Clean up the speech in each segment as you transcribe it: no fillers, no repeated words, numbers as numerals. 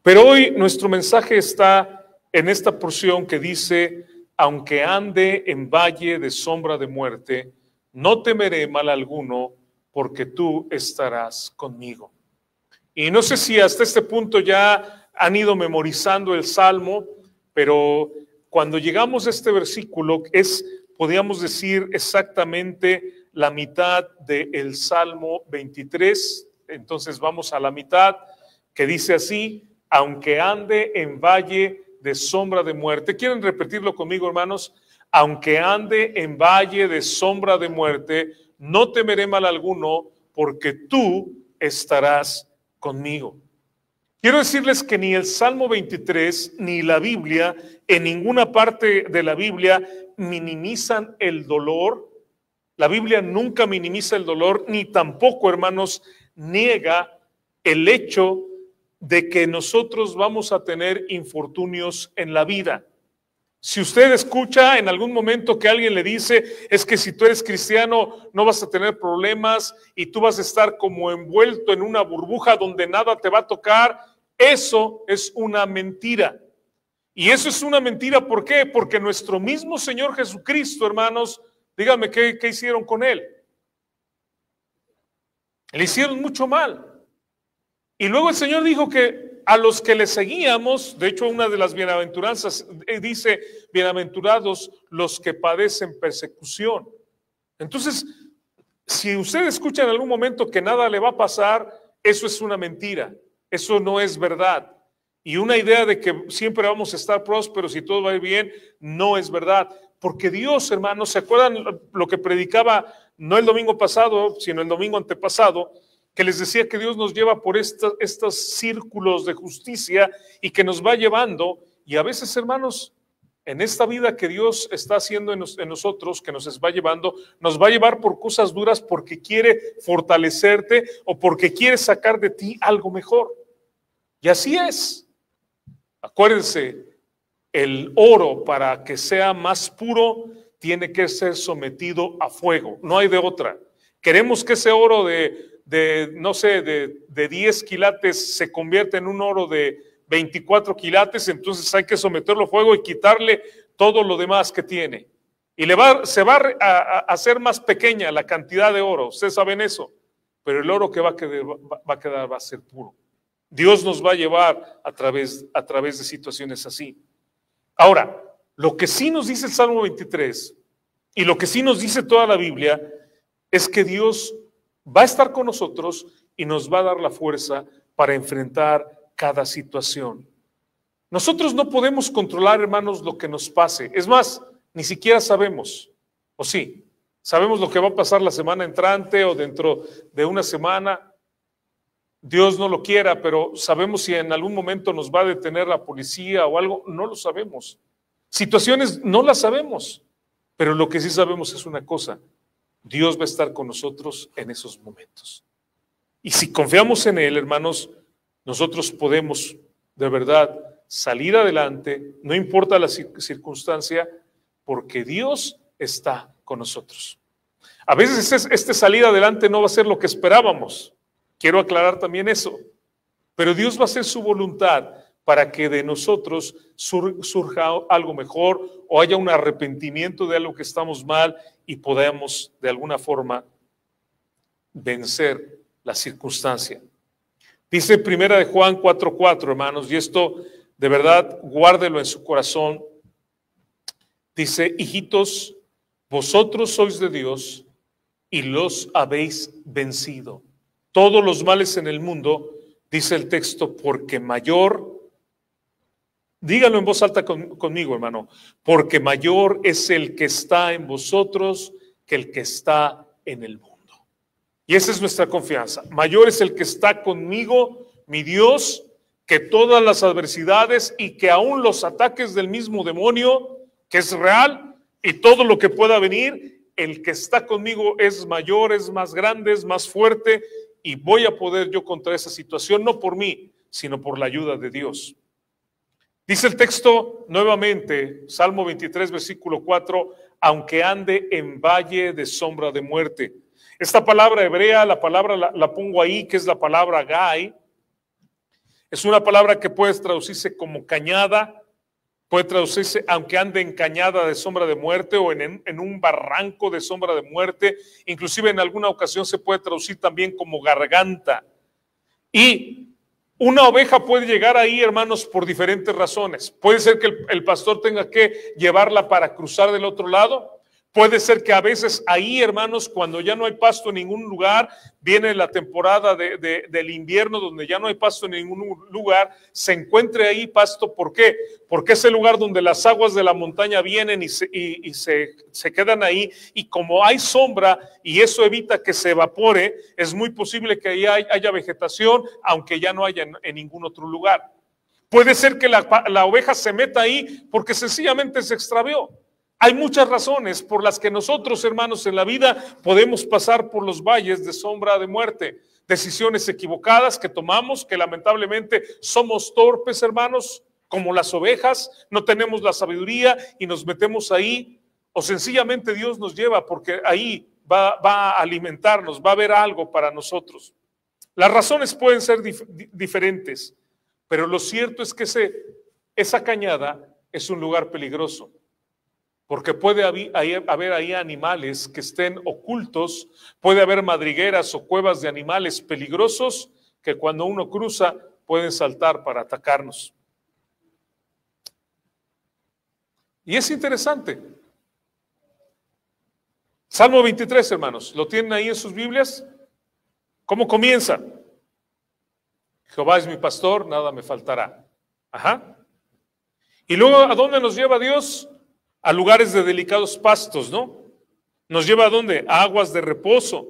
Pero hoy nuestro mensaje está en esta porción que dice: aunque ande en valle de sombra de muerte, no temeré mal alguno, porque tú estarás conmigo. Y no sé si hasta este punto ya han ido memorizando el Salmo, pero cuando llegamos a este versículo podríamos decir exactamente la mitad del Salmo 23. Entonces vamos a la mitad, que dice así: aunque ande en valle de sombra de muerte. ¿Quieren repetirlo conmigo, hermanos? Aunque ande en valle de sombra de muerte, no temeré mal alguno, porque tú estarás conmigo. Quiero decirles que ni el Salmo 23 ni la Biblia, en ninguna parte de la Biblia, minimizan el dolor. La Biblia nunca minimiza el dolor, ni tampoco, hermanos, niega el hecho de que nosotros vamos a tener infortunios en la vida. Si usted escucha en algún momento que alguien le dice: es que si tú eres cristiano no vas a tener problemas y tú vas a estar como envuelto en una burbuja donde nada te va a tocar, eso es una mentira. Y eso es una mentira, ¿por qué? Porque nuestro mismo Señor Jesucristo, hermanos, díganme qué hicieron con él. Le hicieron mucho mal. Y luego el Señor dijo que a los que le seguíamos, de hecho una de las bienaventuranzas dice: bienaventurados los que padecen persecución. Entonces, si usted escucha en algún momento que nada le va a pasar, eso es una mentira, eso no es verdad. Y una idea de que siempre vamos a estar prósperos y todo va a ir bien, no es verdad. Porque Dios, hermanos, ¿se acuerdan lo que predicaba no el domingo pasado, sino el domingo antepasado? Que les decía que Dios nos lleva por estos círculos de justicia y que nos va llevando. Y a veces, hermanos, en esta vida que Dios está haciendo en nosotros, que nos va llevando, nos va a llevar por cosas duras porque quiere fortalecerte o porque quiere sacar de ti algo mejor. Y así es. Acuérdense, el oro, para que sea más puro, tiene que ser sometido a fuego. No hay de otra. Queremos que ese oro de 10 quilates se convierte en un oro de 24 quilates, entonces hay que someterlo a fuego y quitarle todo lo demás que tiene. Y se va a hacer más pequeña la cantidad de oro, ustedes saben eso, pero el oro que va a ser puro. Dios nos va a llevar a través de situaciones así. Ahora, lo que sí nos dice el Salmo 23 y lo que sí nos dice toda la Biblia es que Dios va a estar con nosotros y nos va a dar la fuerza para enfrentar cada situación. Nosotros no podemos controlar, hermanos, lo que nos pase. Es más, ni siquiera sabemos, ¿o sí? Sabemos lo que va a pasar la semana entrante o dentro de una semana. Dios no lo quiera, pero sabemos si en algún momento nos va a detener la policía o algo. No lo sabemos. Situaciones no las sabemos, pero lo que sí sabemos es una cosa: Dios va a estar con nosotros en esos momentos. Y si confiamos en Él, hermanos, nosotros podemos de verdad salir adelante, no importa la circunstancia, porque Dios está con nosotros. A veces este salir adelante no va a ser lo que esperábamos. Quiero aclarar también eso. Pero Dios va a hacer su voluntad para que de nosotros surja algo mejor o haya un arrepentimiento de algo que estamos mal y podamos de alguna forma vencer la circunstancia. Dice Primera de Juan 4:4, hermanos, y esto de verdad guárdelo en su corazón. Dice: hijitos, vosotros sois de Dios y los habéis vencido. Todos los males en el mundo, dice el texto, porque mayor, díganlo en voz alta conmigo, hermano, porque mayor es el que está en vosotros que el que está en el mundo. Y esa es nuestra confianza. Mayor es el que está conmigo, mi Dios, que todas las adversidades y que aún los ataques del mismo demonio, que es real, y todo lo que pueda venir, el que está conmigo es mayor, es más grande, es más fuerte, y voy a poder yo contra esa situación, no por mí, sino por la ayuda de Dios. Dice el texto nuevamente, Salmo 23, versículo 4, aunque ande en valle de sombra de muerte. Esta palabra hebrea, la palabra la pongo ahí, que es la palabra gai. Es una palabra que puede traducirse como cañada, puede traducirse aunque ande en cañada de sombra de muerte o en un barranco de sombra de muerte. Inclusive en alguna ocasión se puede traducir también como garganta. Y una oveja puede llegar ahí, hermanos, por diferentes razones. Puede ser que el pastor tenga que llevarla para cruzar del otro lado. Puede ser que a veces ahí, hermanos, cuando ya no hay pasto en ningún lugar, viene la temporada del invierno donde ya no hay pasto en ningún lugar, se encuentre ahí pasto. ¿Por qué? Porque es el lugar donde las aguas de la montaña vienen y se quedan ahí, y como hay sombra y eso evita que se evapore, es muy posible que ahí haya vegetación, aunque ya no haya en ningún otro lugar. Puede ser que la oveja se meta ahí porque sencillamente se extravió. Hay muchas razones por las que nosotros, hermanos, en la vida podemos pasar por los valles de sombra de muerte. Decisiones equivocadas que tomamos, que lamentablemente somos torpes, hermanos, como las ovejas, no tenemos la sabiduría y nos metemos ahí, o sencillamente Dios nos lleva porque ahí va a alimentarnos, va a haber algo para nosotros. Las razones pueden ser diferentes, pero lo cierto es que esa cañada es un lugar peligroso. Porque puede haber ahí animales que estén ocultos, puede haber madrigueras o cuevas de animales peligrosos que cuando uno cruza pueden saltar para atacarnos. Y es interesante. Salmo 23, hermanos, ¿lo tienen ahí en sus Biblias? ¿Cómo comienza? Jehová es mi pastor, nada me faltará. Ajá. Y luego, ¿a dónde nos lleva Dios? A lugares de delicados pastos, ¿no? ¿Nos lleva a dónde? A aguas de reposo.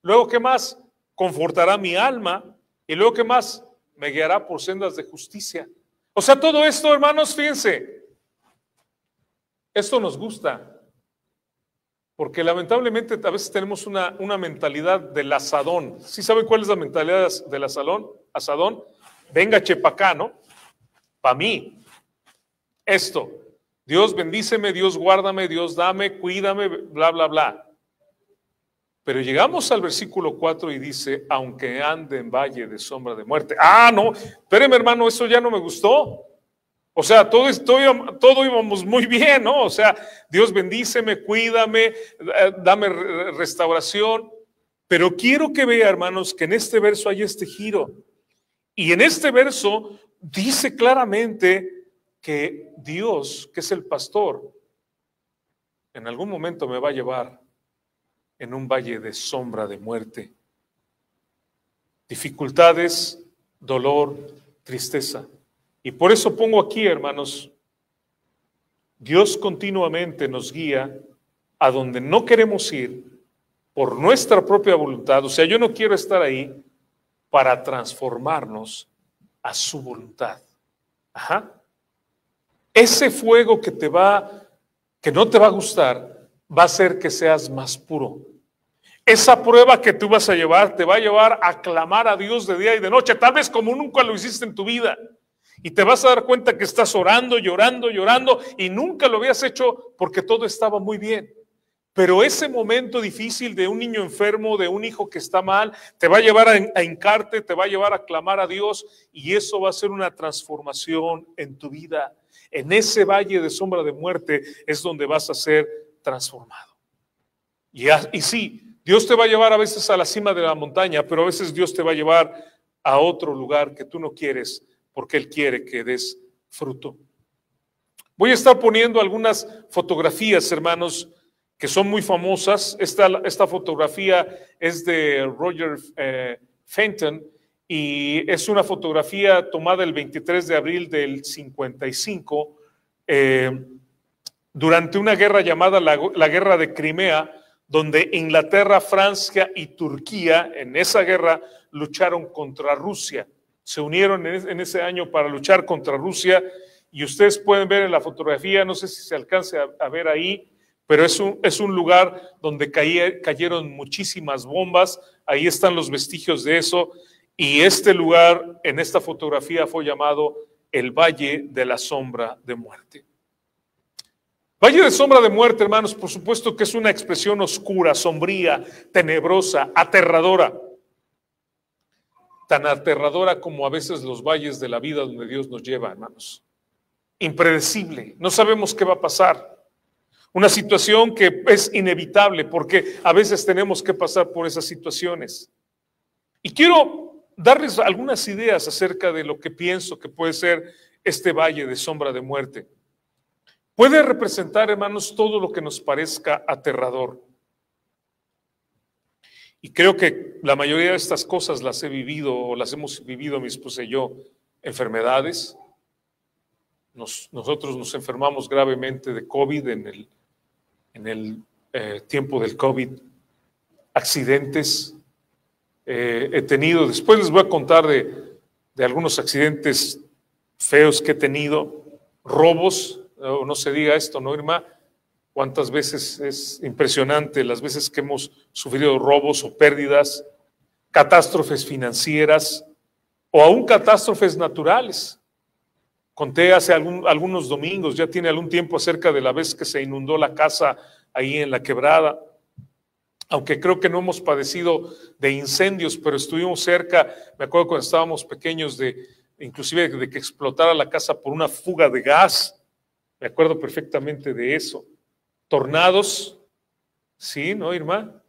Luego, ¿qué más? Confortará mi alma. Y luego, ¿qué más? Me guiará por sendas de justicia. O sea, todo esto, hermanos, fíjense, esto nos gusta. Porque lamentablemente a veces tenemos una mentalidad del asadón. ¿Sí saben cuál es la mentalidad del asadón? Venga, chepacá, ¿no? Para mí. Esto. Dios bendíceme, Dios guárdame, Dios dame, cuídame, bla, bla, bla. Pero llegamos al versículo 4 y dice, aunque ande en valle de sombra de muerte. Ah, no, espéreme, hermano, eso ya no me gustó. O sea, todo íbamos muy bien, ¿no? O sea, Dios bendíceme, cuídame, dame restauración. Pero quiero que vea, hermanos, que en este verso hay este giro. Y en este verso dice claramente que Dios, que es el pastor, en algún momento me va a llevar en un valle de sombra de muerte. Dificultades, dolor, tristeza. Y por eso pongo aquí, hermanos, Dios continuamente nos guía a donde no queremos ir por nuestra propia voluntad. O sea, yo no quiero estar ahí para transformarnos a su voluntad. Ajá. Ese fuego que no te va a gustar, va a hacer que seas más puro. Esa prueba que tú vas a llevar, te va a llevar a clamar a Dios de día y de noche, tal vez como nunca lo hiciste en tu vida. Y te vas a dar cuenta que estás orando, llorando, llorando, y nunca lo habías hecho porque todo estaba muy bien. Pero ese momento difícil de un niño enfermo, de un hijo que está mal, te va a llevar a hincarte, te va a llevar a clamar a Dios, y eso va a ser una transformación en tu vida. En ese valle de sombra de muerte es donde vas a ser transformado. Y sí, Dios te va a llevar a veces a la cima de la montaña, pero a veces Dios te va a llevar a otro lugar que tú no quieres, porque Él quiere que des fruto. Voy a estar poniendo algunas fotografías, hermanos, que son muy famosas. Esta fotografía es de Roger Fenton y es una fotografía tomada el 23 de abril del 55 durante una guerra llamada la Guerra de Crimea, donde Inglaterra, Francia y Turquía en esa guerra lucharon contra Rusia. Se unieron en ese año para luchar contra Rusia, y ustedes pueden ver en la fotografía, no sé si se alcance a ver ahí, pero es un lugar donde cayeron muchísimas bombas. Ahí están los vestigios de eso, y este lugar en esta fotografía fue llamado el Valle de la Sombra de Muerte. Valle de sombra de muerte, hermanos, por supuesto que es una expresión oscura, sombría, tenebrosa, aterradora. tan aterradora como a veces los valles de la vida donde Dios nos lleva, hermanos. Impredecible, no sabemos qué va a pasar. Una situación que es inevitable porque a veces tenemos que pasar por esas situaciones. Y quiero darles algunas ideas acerca de lo que pienso que puede ser este valle de sombra de muerte. Puede representar, hermanos, todo lo que nos parezca aterrador. Y creo que la mayoría de estas cosas las he vivido o las hemos vivido mi esposa y yo. Enfermedades. Nosotros nos enfermamos gravemente de COVID en el tiempo del COVID. Accidentes. He tenido, después les voy a contar de algunos accidentes feos que he tenido. Robos, no se diga esto, ¿no, Irma? Cuántas veces es impresionante las veces que hemos sufrido robos o pérdidas, catástrofes financieras o aún catástrofes naturales. Conté hace algunos domingos, ya tiene algún tiempo, acerca de la vez que se inundó la casa ahí en la Quebrada. Aunque creo que no hemos padecido de incendios, pero estuvimos cerca, me acuerdo cuando estábamos pequeños, inclusive de que explotara la casa por una fuga de gas. Me acuerdo perfectamente de eso. Tornados, sí, ¿no, Irma?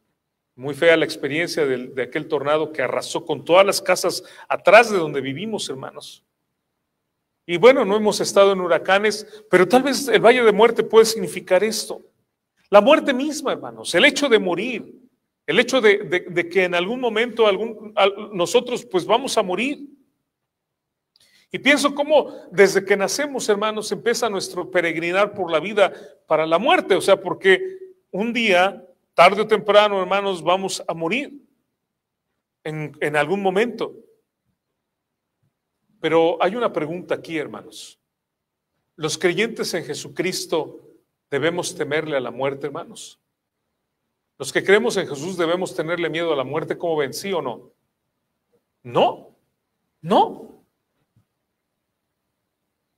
Muy fea la experiencia de aquel tornado que arrasó con todas las casas atrás de donde vivimos, hermanos. Y bueno, no hemos estado en huracanes, pero tal vez el Valle de Muerte puede significar esto. La muerte misma, hermanos, el hecho de morir, el hecho de que en algún momento nosotros pues vamos a morir. Y pienso cómo desde que nacemos, hermanos, empieza nuestro peregrinar por la vida para la muerte. O sea, porque un día, tarde o temprano, hermanos, vamos a morir en algún momento. Pero hay una pregunta aquí, hermanos. ¿Los creyentes en Jesucristo debemos temerle a la muerte, hermanos? Los que creemos en Jesús debemos tenerle miedo a la muerte, ¿cómo ven? ¿Sí o no? No, no.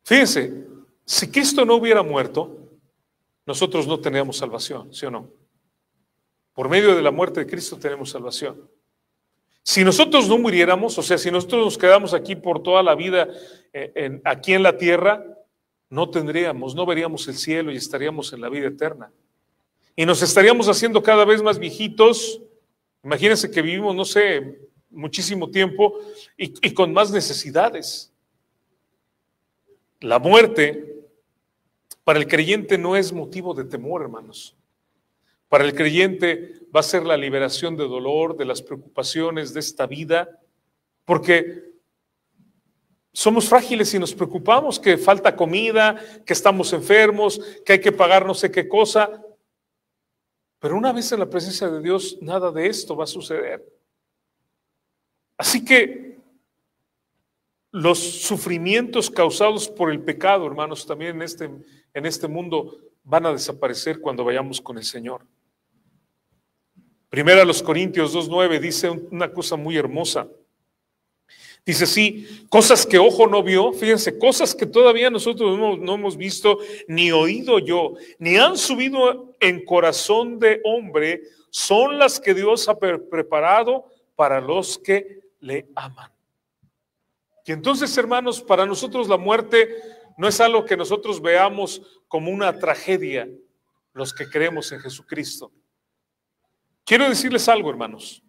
Fíjense, si Cristo no hubiera muerto, nosotros no teníamos salvación, ¿sí o no? Por medio de la muerte de Cristo tenemos salvación. Si nosotros no muriéramos, o sea, si nosotros nos quedamos aquí por toda la vida, aquí en la tierra, no veríamos el cielo y estaríamos en la vida eterna. Y nos estaríamos haciendo cada vez más viejitos. Imagínense que vivimos, no sé, muchísimo tiempo y con más necesidades. La muerte para el creyente no es motivo de temor, hermanos. Para el creyente va a ser la liberación de dolor, de las preocupaciones de esta vida, porque somos frágiles y nos preocupamos que falta comida, que estamos enfermos, que hay que pagar no sé qué cosa. Pero una vez en la presencia de Dios, nada de esto va a suceder. Así que los sufrimientos causados por el pecado, hermanos, también en este mundo van a desaparecer cuando vayamos con el Señor. Primera los Corintios 2:9 dice una cosa muy hermosa. Dice sí, cosas que ojo no vio, fíjense, cosas que todavía nosotros no hemos visto, ni oído yo, ni han subido en corazón de hombre, son las que Dios ha preparado para los que le aman. Y entonces, hermanos, para nosotros la muerte no es algo que nosotros veamos como una tragedia, los que creemos en Jesucristo. Quiero decirles algo, hermanos.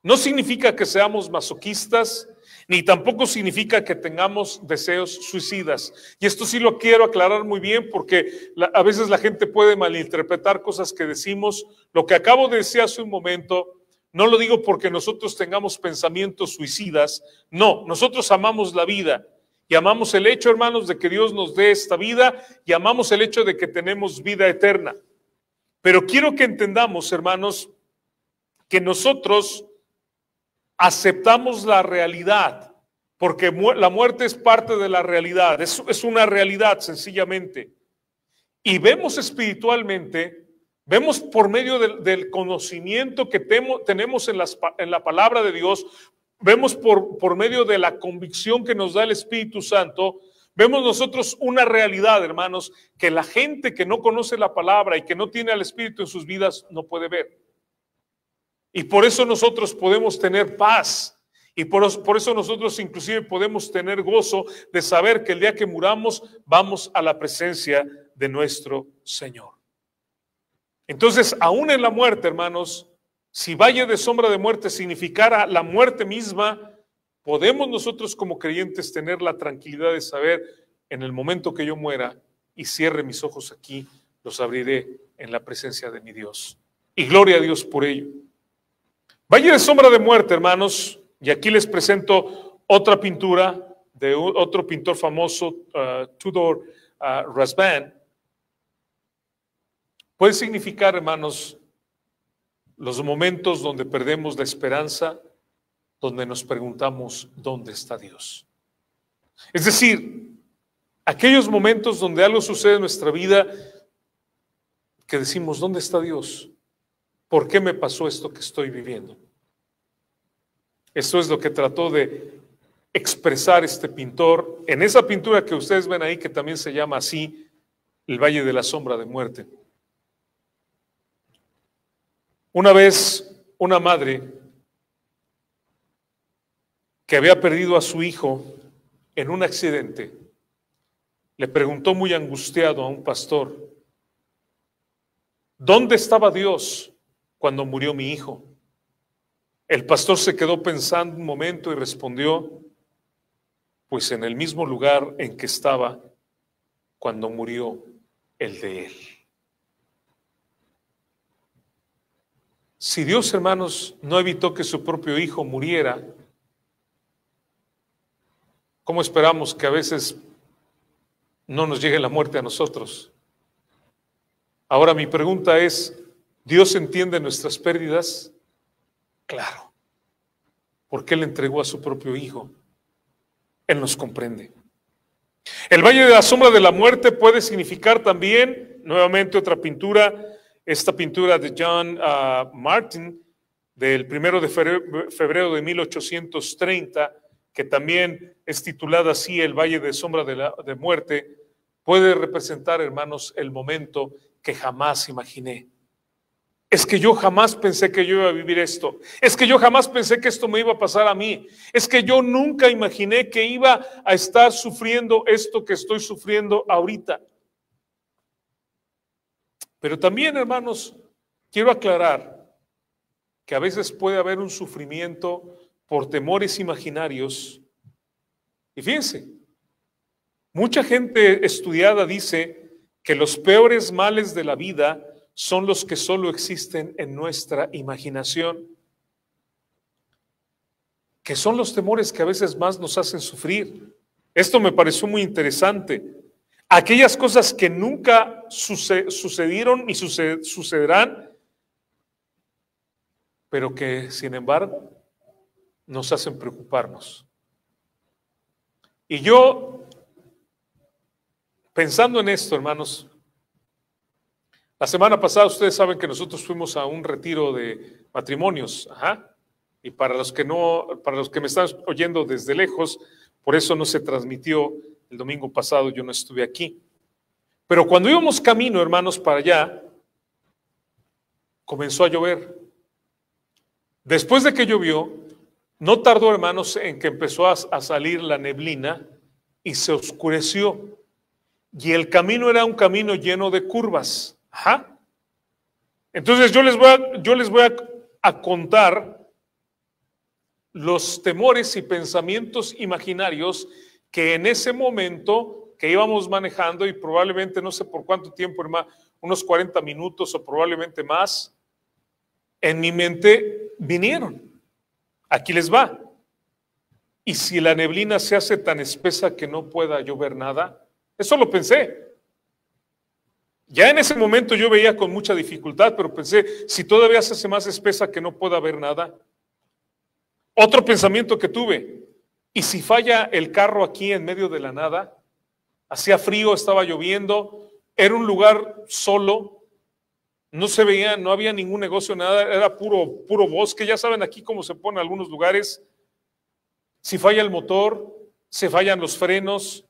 No significa que seamos masoquistas, ni tampoco significa que tengamos deseos suicidas. Y esto sí lo quiero aclarar muy bien, porque a veces la gente puede malinterpretar cosas que decimos. Lo que acabo de decir hace un momento, no lo digo porque nosotros tengamos pensamientos suicidas. No, nosotros amamos la vida y amamos el hecho, hermanos, de que Dios nos dé esta vida y amamos el hecho de que tenemos vida eterna. Pero quiero que entendamos, hermanos, que nosotros aceptamos la realidad, porque la muerte es parte de la realidad, es una realidad sencillamente. Y vemos espiritualmente, vemos por medio del conocimiento que tenemos en la palabra de Dios, vemos por medio de la convicción que nos da el Espíritu Santo, vemos nosotros una realidad, hermanos, que la gente que no conoce la palabra y que no tiene al Espíritu en sus vidas no puede ver. Y por eso nosotros podemos tener paz Y por eso nosotros inclusive podemos tener gozo de saber que el día que muramos vamos a la presencia de nuestro Señor. Entonces, aún en la muerte, hermanos, si valle de sombra de muerte significara la muerte misma, podemos nosotros como creyentes tener la tranquilidad de saber, en el momento que yo muera y cierre mis ojos aquí, los abriré en la presencia de mi Dios. Y gloria a Dios por ello. Valle de sombra de muerte, hermanos, y aquí les presento otra pintura de otro pintor famoso, Tudor Rasband. Puede significar, hermanos, los momentos donde perdemos la esperanza, donde nos preguntamos, ¿dónde está Dios? Es decir, aquellos momentos donde algo sucede en nuestra vida que decimos, ¿dónde está Dios? ¿Por qué me pasó esto que estoy viviendo? Esto es lo que trató de expresar este pintor en esa pintura que ustedes ven ahí, que también se llama así, el Valle de la Sombra de Muerte. Una vez, una madre que había perdido a su hijo en un accidente, le preguntó muy angustiado a un pastor, ¿dónde estaba Dios cuando murió mi hijo? El pastor se quedó pensando un momento y respondió, pues en el mismo lugar en que estaba cuando murió el de él. Si Dios, hermanos, no evitó que su propio hijo muriera, ¿cómo esperamos que a veces no nos llegue la muerte a nosotros? Ahora mi pregunta es, ¿Dios entiende nuestras pérdidas? Claro, porque Él entregó a su propio hijo. Él nos comprende. El Valle de la Sombra de la Muerte puede significar también, nuevamente otra pintura, esta pintura de John Martin, del 1 de febrero de 1830, que también es titulada así, El Valle de Sombra de Muerte, puede representar, hermanos, el momento que jamás imaginé. Es que yo jamás pensé que yo iba a vivir esto. Es que yo jamás pensé que esto me iba a pasar a mí. Es que yo nunca imaginé que iba a estar sufriendo esto que estoy sufriendo ahorita. Pero también, hermanos, quiero aclarar que a veces puede haber un sufrimiento por temores imaginarios. Y fíjense, mucha gente estudiada dice que los peores males de la vida son los que solo existen en nuestra imaginación, que son los temores que a veces más nos hacen sufrir. Esto me pareció muy interesante. Aquellas cosas que nunca sucedieron ni sucederán, pero que sin embargo nos hacen preocuparnos. Y yo, pensando en esto, hermanos, la semana pasada ustedes saben que nosotros fuimos a un retiro de matrimonios, y para los que me están oyendo desde lejos, por eso no se transmitió el domingo pasado, yo no estuve aquí. Pero cuando íbamos camino, hermanos, para allá, comenzó a llover. Después de que llovió, no tardó, hermanos, en que empezó a salir la neblina y se oscureció. Y el camino era un camino lleno de curvas. Entonces yo les voy a contar los temores y pensamientos imaginarios que en ese momento que íbamos manejando, y probablemente no sé por cuánto tiempo, hermano, unos 40 minutos o probablemente más, en mi mente vinieron. Aquí les va. ¿Y si la neblina se hace tan espesa que no pueda llover nada? Eso lo pensé. Ya en ese momento yo veía con mucha dificultad, pero pensé, si todavía se hace más espesa que no pueda haber nada. Otro pensamiento que tuve, ¿y si falla el carro aquí en medio de la nada? Hacía frío, estaba lloviendo, era un lugar solo, no se veía, no había ningún negocio, nada, era puro bosque. Ya saben aquí cómo se pone en algunos lugares. Si falla el motor, se fallan los frenos,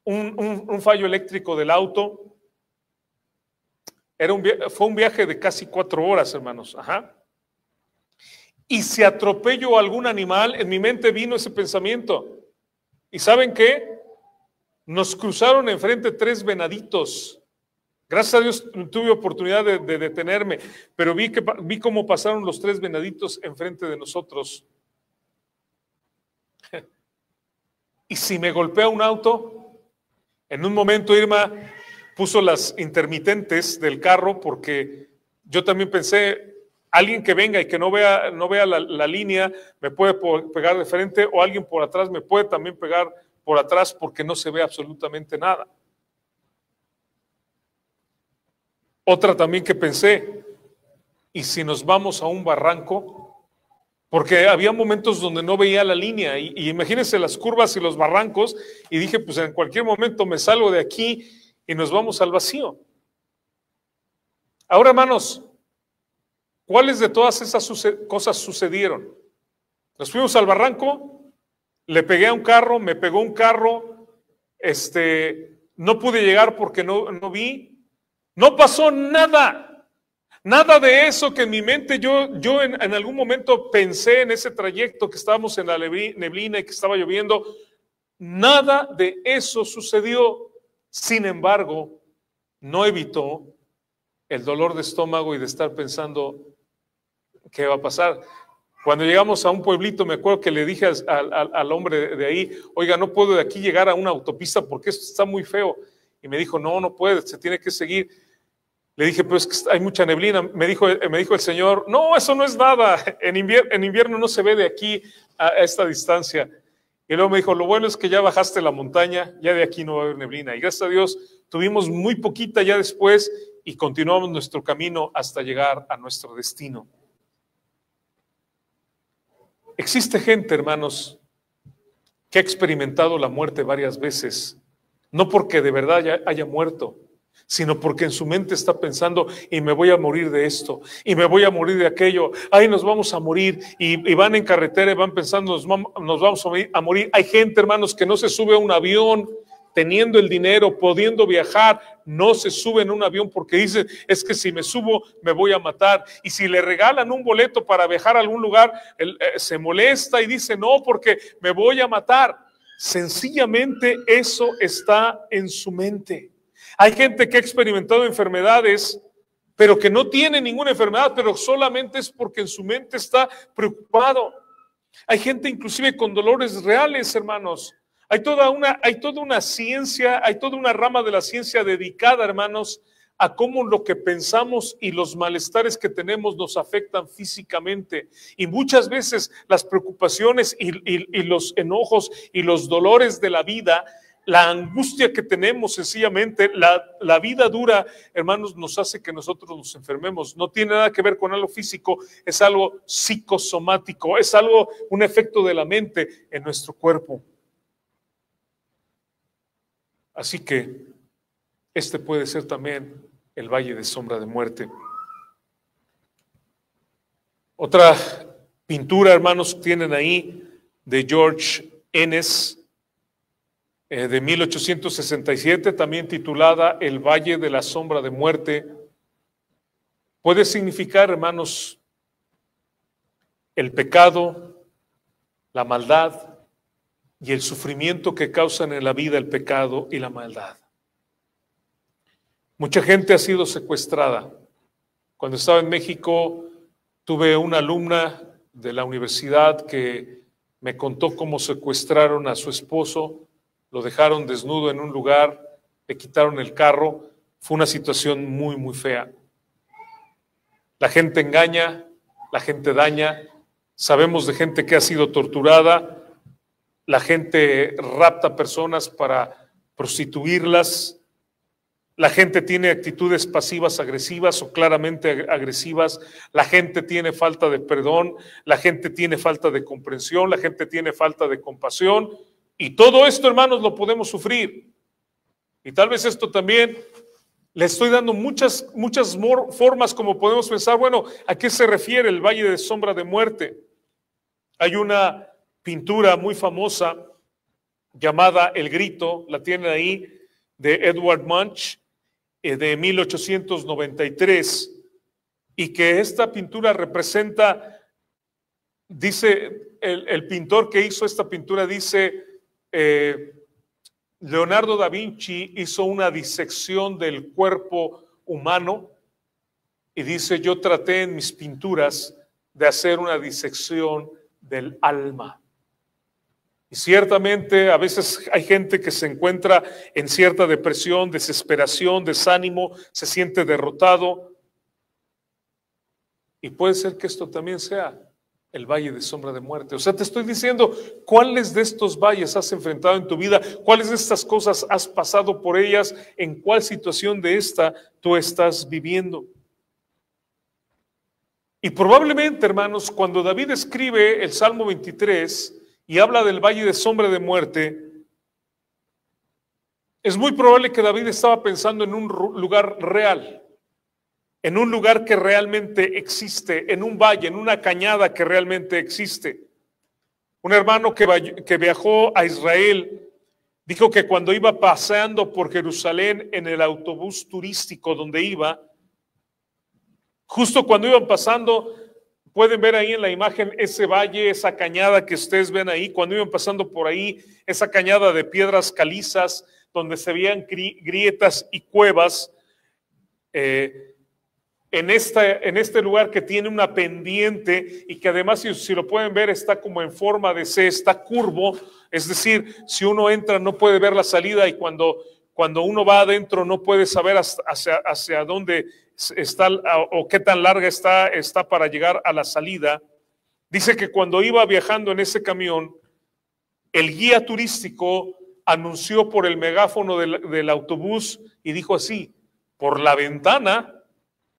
un fallo eléctrico del auto. Fue un viaje de casi 4 horas, hermanos. ¿Y si atropello a algún animal? En mi mente vino ese pensamiento. ¿Y saben qué? Nos cruzaron enfrente 3 venaditos. Gracias a Dios tuve oportunidad de detenerme, pero vi cómo pasaron los 3 venaditos enfrente de nosotros. ¿Y si me golpea un auto? En un momento Irma puso las intermitentes del carro porque yo también pensé, alguien que venga y que no vea la línea me puede pegar de frente, o alguien por atrás me puede también pegar por atrás porque no se ve absolutamente nada. Otra también que pensé, ¿y si nos vamos a un barranco? Porque había momentos donde no veía la línea y imagínense las curvas y los barrancos, y dije, pues en cualquier momento me salgo de aquí y nos vamos al vacío. Ahora, hermanos, ¿cuáles de todas esas cosas sucedieron? Nos fuimos al barranco, le pegué a un carro, me pegó un carro, no pude llegar porque no vi. No pasó nada, nada de eso que en mi mente yo en algún momento pensé en ese trayecto que estábamos en la neblina y que estaba lloviendo. Nada de eso sucedió. Sin embargo, no evitó el dolor de estómago y de estar pensando qué va a pasar. Cuando llegamos a un pueblito, me acuerdo que le dije al hombre de ahí, oiga, no puedo de aquí llegar a una autopista porque esto está muy feo. Y me dijo, no puede, se tiene que seguir. Le dije, pero es que hay mucha neblina. Me dijo el señor, no, eso no es nada. En invierno no se ve de aquí a esta distancia. Y luego me dijo, lo bueno es que ya bajaste la montaña, ya de aquí no va a haber neblina. Y gracias a Dios tuvimos muy poquita ya después y continuamos nuestro camino hasta llegar a nuestro destino. Existe gente, hermanos, que ha experimentado la muerte varias veces, no porque de verdad haya muerto, sino porque en su mente está pensando, y me voy a morir de esto, y me voy a morir de aquello, ahí nos vamos a morir, y van en carretera y van pensando, nos vamos a morir. Hay gente, hermanos, que no se sube a un avión teniendo el dinero, pudiendo viajar, no se sube en un avión porque dicen, es que si me subo me voy a matar. Y si le regalan un boleto para viajar a algún lugar, se molesta y dice, no, porque me voy a matar. Sencillamente eso está en su mente. Hay gente que ha experimentado enfermedades, pero que no tiene ninguna enfermedad, pero solamente es porque en su mente está preocupado. Hay gente inclusive con dolores reales, hermanos. Hay toda una ciencia, hay toda una rama de la ciencia dedicada, hermanos, a cómo lo que pensamos y los malestares que tenemos nos afectan físicamente. Y muchas veces las preocupaciones y los enojos y los dolores de la vida, la angustia que tenemos sencillamente, la vida dura, hermanos, nos hace que nosotros nos enfermemos. No tiene nada que ver con algo físico, es algo psicosomático, es algo, un efecto de la mente en nuestro cuerpo. Así que este puede ser también el valle de sombra de muerte. Otra pintura, hermanos, tienen ahí de George Enes, de 1867, también titulada El Valle de la Sombra de Muerte. Puede significar, hermanos, el pecado, la maldad y el sufrimiento que causan en la vida el pecado y la maldad. Mucha gente ha sido secuestrada. Cuando estaba en México, tuve una alumna de la universidad que me contó cómo secuestraron a su esposo, lo dejaron desnudo en un lugar, le quitaron el carro. Fue una situación muy, muy fea. La gente engaña, la gente daña. Sabemos de gente que ha sido torturada. La gente rapta personas para prostituirlas. La gente tiene actitudes pasivas agresivas o claramente agresivas. La gente tiene falta de perdón. La gente tiene falta de comprensión. La gente tiene falta de compasión. Y todo esto, hermanos, lo podemos sufrir. Y tal vez esto también le estoy dando muchas formas como podemos pensar, bueno, ¿a qué se refiere el valle de sombra de muerte? Hay una pintura muy famosa llamada El Grito, la tienen ahí, de Edward Munch, de 1893, y que esta pintura representa Dice el pintor que hizo esta pintura, dice, Leonardo da Vinci hizo una disección del cuerpo humano y dice, yo traté en mis pinturas de hacer una disección del alma. Y ciertamente a veces hay gente que se encuentra en cierta depresión, desesperación, desánimo, se siente derrotado. Y puede ser que esto también sea el valle de sombra de muerte. O sea, te estoy diciendo, ¿cuáles de estos valles has enfrentado en tu vida? ¿Cuáles de estas cosas has pasado por ellas? ¿En cuál situación de esta tú estás viviendo? Y probablemente, hermanos, cuando David escribe el Salmo 23 y habla del valle de sombra de muerte, es muy probable que David estaba pensando en un lugar real, en un lugar que realmente existe, en un valle, en una cañada que realmente existe. Un hermano que viajó a Israel dijo que cuando iba paseando por Jerusalén en el autobús turístico donde iba, justo cuando iban pasando, pueden ver ahí en la imagen ese valle, esa cañada que ustedes ven ahí, cuando iban pasando por ahí, esa cañada de piedras calizas, donde se veían grietas y cuevas, en este lugar que tiene una pendiente y que además, si lo pueden ver, está como en forma de C, está curvo, es decir, si uno entra no puede ver la salida y cuando uno va adentro no puede saber hacia dónde está o qué tan larga está para llegar a la salida. Dice que cuando iba viajando en ese camión, el guía turístico anunció por el megáfono del autobús y dijo así: por la ventana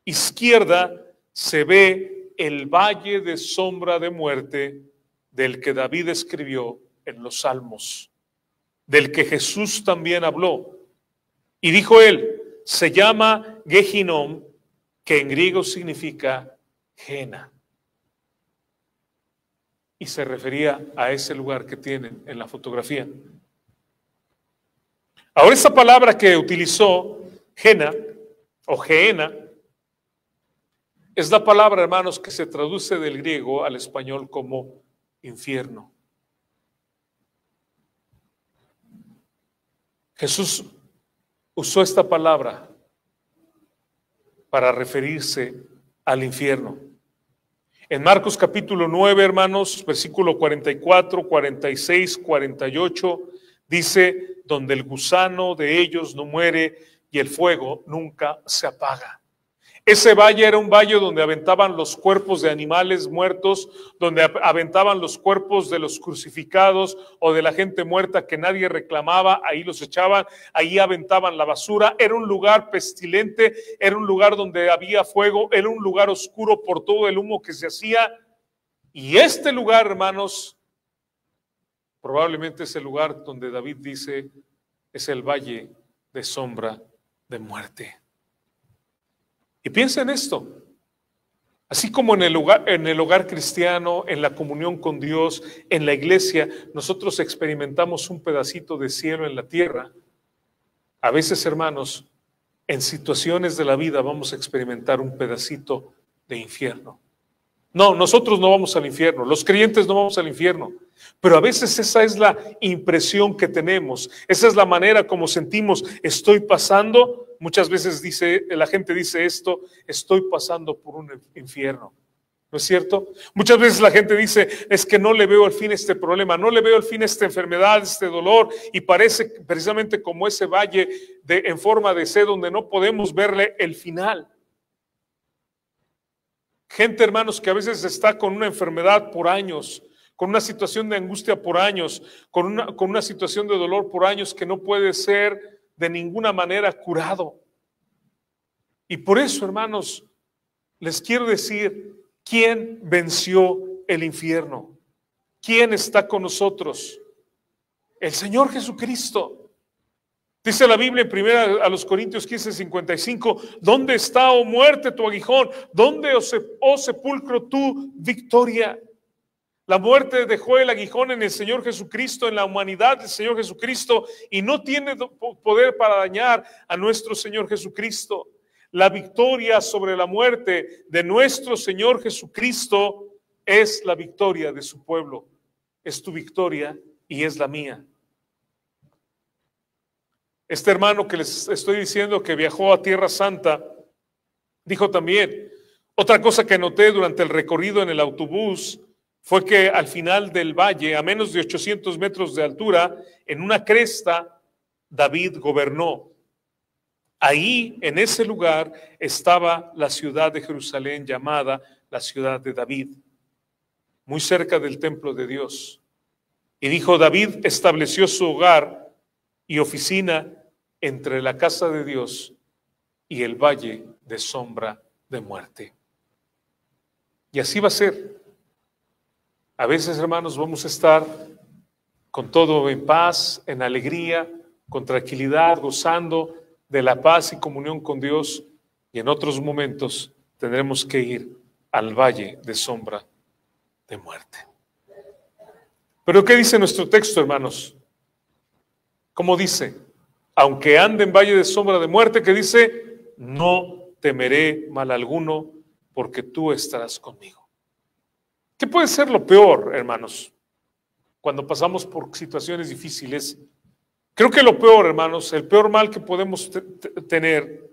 izquierda se ve el valle de sombra de muerte del que David escribió en los Salmos, del que Jesús también habló. Y dijo él, se llama Gehinom, que en griego significa Gena. Y se refería a ese lugar que tienen en la fotografía. Ahora, esa palabra que utilizó, Gena o Geena, es la palabra, hermanos, que se traduce del griego al español como infierno. Jesús usó esta palabra para referirse al infierno. En Marcos capítulo 9, hermanos, versículo 44, 46, 48, dice, donde el gusano de ellos no muere y el fuego nunca se apaga. Ese valle era un valle donde aventaban los cuerpos de animales muertos, donde aventaban los cuerpos de los crucificados o de la gente muerta que nadie reclamaba, ahí los echaban, ahí aventaban la basura. Era un lugar pestilente, era un lugar donde había fuego, era un lugar oscuro por todo el humo que se hacía. Y este lugar, hermanos, probablemente es el lugar donde David dice es el valle de sombra de muerte. Y piensa en esto, así como en el hogar cristiano, en la comunión con Dios, en la iglesia, nosotros experimentamos un pedacito de cielo en la tierra. A veces, hermanos, en situaciones de la vida vamos a experimentar un pedacito de infierno. No, nosotros no vamos al infierno, los creyentes no vamos al infierno, pero a veces esa es la impresión que tenemos, esa es la manera como sentimos, estoy pasando. Muchas veces la gente dice esto, estoy pasando por un infierno, ¿no es cierto? Muchas veces la gente dice, es que no le veo el fin a este problema, no le veo el fin a esta enfermedad, este dolor, y parece precisamente como ese valle en forma de C donde no podemos verle el final. Gente, hermanos, que a veces está con una enfermedad por años, con una situación de angustia por años, con una situación de dolor por años que no puede ser de ninguna manera curado. Y por eso, hermanos, les quiero decir, ¿quién venció el infierno? ¿Quién está con nosotros? El Señor Jesucristo. Dice la Biblia en 1 Corintios 15:55, ¿dónde está, oh muerte, tu aguijón? ¿Dónde, oh sepulcro, tu victoria? La muerte dejó el aguijón en el Señor Jesucristo, en la humanidad del Señor Jesucristo, y no tiene poder para dañar a nuestro Señor Jesucristo. La victoria sobre la muerte de nuestro Señor Jesucristo es la victoria de su pueblo, es tu victoria y es la mía. Este hermano que les estoy diciendo que viajó a Tierra Santa, dijo también, otra cosa que noté durante el recorrido en el autobús fue que al final del valle, a menos de 800 metros de altura, en una cresta, David gobernó. Ahí, en ese lugar, estaba la ciudad de Jerusalén llamada la ciudad de David, muy cerca del templo de Dios. Y dijo, David estableció su hogar y oficina entre la casa de Dios y el valle de sombra de muerte. Y así va a ser. A veces, hermanos, vamos a estar con todo en paz, en alegría, con tranquilidad, gozando de la paz y comunión con Dios, y en otros momentos tendremos que ir al valle de sombra de muerte. Pero ¿qué dice nuestro texto, hermanos? ¿Cómo dice? Aunque ande en valle de sombra de muerte, que dice, no temeré mal alguno, porque tú estarás conmigo. ¿Qué puede ser lo peor, hermanos, cuando pasamos por situaciones difíciles? Creo que lo peor, hermanos, el peor mal que podemos tener,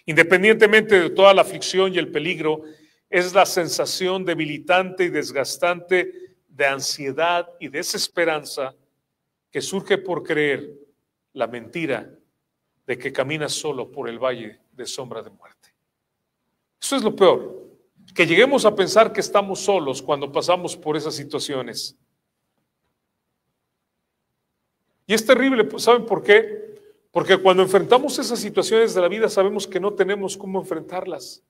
independientemente de toda la aflicción y el peligro, es la sensación debilitante y desgastante de ansiedad y desesperanza que surge por creer la mentira de que caminas solo por el valle de sombra de muerte. Eso es lo peor, que lleguemos a pensar que estamos solos cuando pasamos por esas situaciones. Y es terrible, ¿saben por qué? Porque cuando enfrentamos esas situaciones de la vida sabemos que no tenemos cómo enfrentarlas.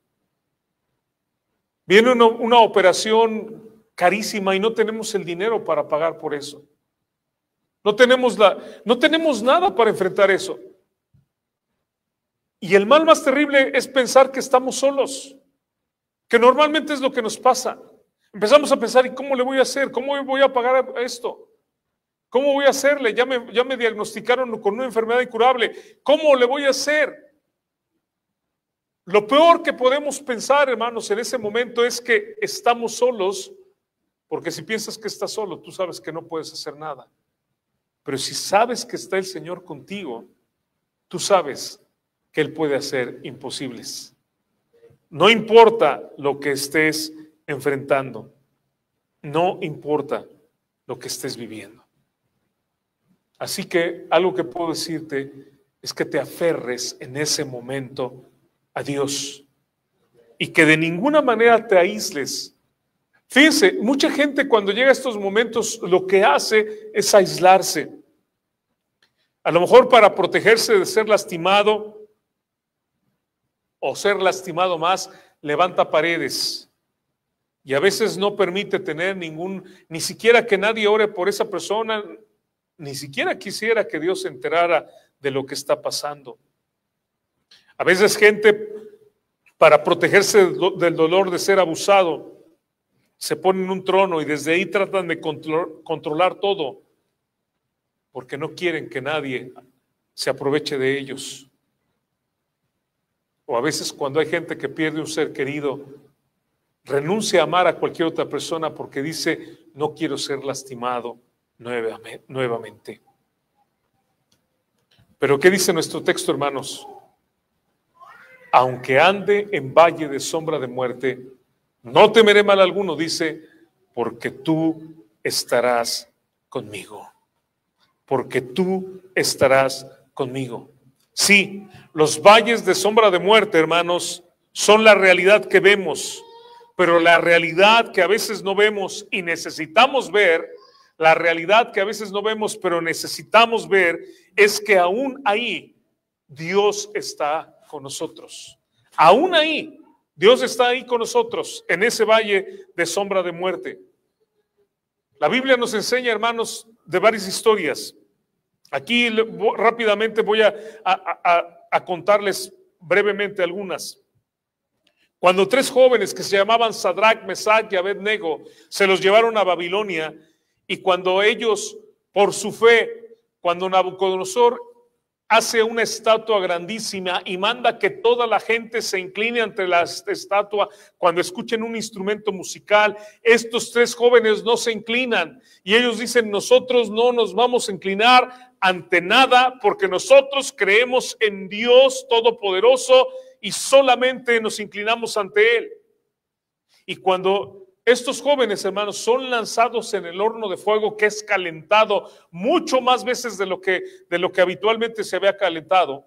Viene una operación carísima y no tenemos el dinero para pagar por eso. No tenemos nada para enfrentar eso. Y el mal más terrible es pensar que estamos solos, que normalmente es lo que nos pasa. Empezamos a pensar, ¿y cómo le voy a hacer? ¿Cómo voy a pagar esto? ¿Cómo voy a hacerle? Ya me diagnosticaron con una enfermedad incurable. ¿Cómo le voy a hacer? Lo peor que podemos pensar, hermanos, en ese momento es que estamos solos, porque si piensas que estás solo, tú sabes que no puedes hacer nada. Pero si sabes que está el Señor contigo, tú sabes que Él puede hacer imposibles. No importa lo que estés enfrentando, no importa lo que estés viviendo. Así que algo que puedo decirte es que te aferres en ese momento a Dios y que de ninguna manera te aísles. Fíjense, mucha gente cuando llega a estos momentos lo que hace es aislarse. A lo mejor para protegerse de ser lastimado o ser lastimado más, levanta paredes. Y a veces no permite tener ni siquiera que nadie ore por esa persona, ni siquiera quisiera que Dios se enterara de lo que está pasando. A veces gente, para protegerse del dolor de ser abusado, se pone en un trono y desde ahí tratan de controlar todo, porque no quieren que nadie se aproveche de ellos. O a veces cuando hay gente que pierde un ser querido, renuncia a amar a cualquier otra persona porque dice, no quiero ser lastimado nuevamente. Pero ¿qué dice nuestro texto, hermanos? Aunque ande en valle de sombra de muerte, no temeré mal alguno, dice, porque tú estarás conmigo. Porque tú estarás conmigo. Sí, los valles de sombra de muerte, hermanos, son la realidad que vemos, pero la realidad que a veces no vemos y necesitamos ver, la realidad que a veces no vemos, pero necesitamos ver, es que aún ahí Dios está con nosotros. Aún ahí, Dios está ahí con nosotros, en ese valle de sombra de muerte. La Biblia nos enseña, hermanos, de varias historias. Aquí rápidamente voy a contarles brevemente algunas. Cuando 3 jóvenes que se llamaban Sadrach, Mesach y Abednego se los llevaron a Babilonia, y cuando ellos, por su fe, cuando Nabucodonosor hace una estatua grandísima y manda que toda la gente se incline ante la estatua cuando escuchen un instrumento musical. Estos tres jóvenes no se inclinan y ellos dicen: nosotros no nos vamos a inclinar ante nada porque nosotros creemos en Dios Todopoderoso y solamente nos inclinamos ante Él. Y cuando estos jóvenes, hermanos, son lanzados en el horno de fuego que es calentado mucho más veces de lo que habitualmente se había calentado,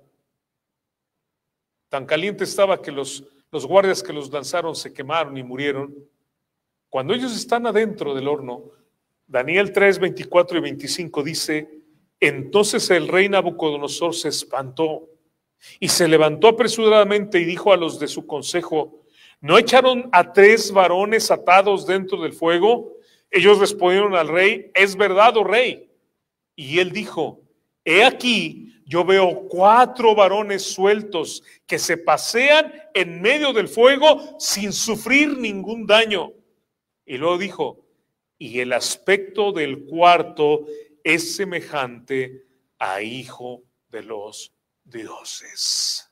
tan caliente estaba que los guardias que los lanzaron se quemaron y murieron. Cuando ellos están adentro del horno, Daniel 3, 24 y 25 dice: entonces el rey Nabucodonosor se espantó y se levantó apresuradamente y dijo a los de su consejo: ¿no echaron a 3 varones atados dentro del fuego? Ellos respondieron al rey: es verdad, oh rey. Y él dijo: he aquí, yo veo 4 varones sueltos que se pasean en medio del fuego sin sufrir ningún daño. Y luego dijo: y el aspecto del cuarto es semejante a hijo de los dioses.